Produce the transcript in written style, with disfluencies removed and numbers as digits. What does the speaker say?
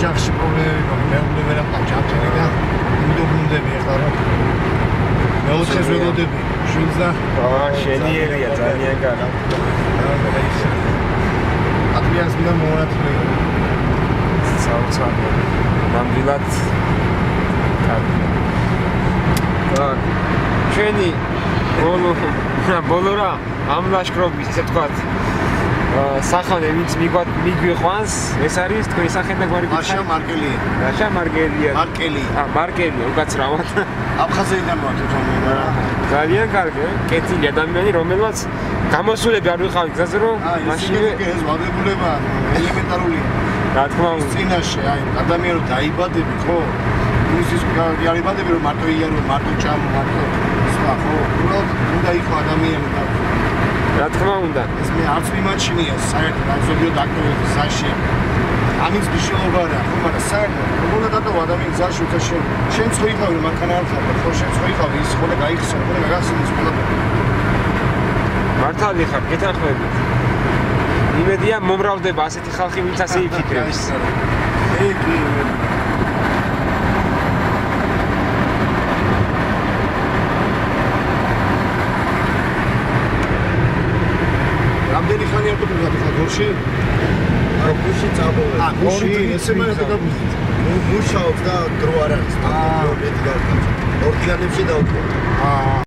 ოჯახში პრობლემები მაქვს, მეუღლე ვერ ამყავ ჯანმრთელი და იმიტომ გუნდები ახლა რა. მეოთხეს ვეგოდები, შვილს და შენიერია ძალიან კარგი. ატვიანს მინდა მოვანათლებ. საოცარი. ნამდვილად კარგი. так, ჩვენი ბოლო რა ამ ლაშქრობის ესე ვთქვათ სახანე ვინც მიგვიყვანს ეს არის თქვენი სახე და გვარი მაშა მარკელია. მაშა მარკელია. მარკელი უკაცრავად. აფხაზეთიდან მოაქვს რა. ძალიან კარგი, კეთილი ადამიანი რომელმაც გამოსულები არ ვიყავი გზაზე რომ მაშინვე ეს ვადებულება ელემენტარულია. რა თქმა უნდა. წინაშე აი ადამიანი რომ დაიბადები ხო? ის დაიბადები რომ მარტო იარო, მარტო ჭამო, მარტო სხვა ხო? უბრალოდ უნდა იყო ადამიანი და რა თქმა უნდა. ეს მე არც მიმაჩნია საერთოდ ზოგიერთ აქტივობებს ზაში. ამის მნიშვნელობა არა, ხო, მაგრამ საერთოდ უნდა დატოვა ადამიანის ზაში უცა შენ ხო იყავი მანქანა არ ხარ, ხო შენ ხო იყავი ის ხო და გაიხსნა, ხო და გაგახსნის ყველაფერი. მართალი ხარ, გეთანხმებით. იმედია მომრავლდება ასეთი ხალხი, ვინც ასე იფიქრებს. კი. რამდენი ხანი არ გქონდა ხა გორში? გურში წაბოვე. გურში ესე მე დაგაბუზი. მუშაობს და დრო არ არის. მეტი გავკეთე. ორგანებში დავკეთე.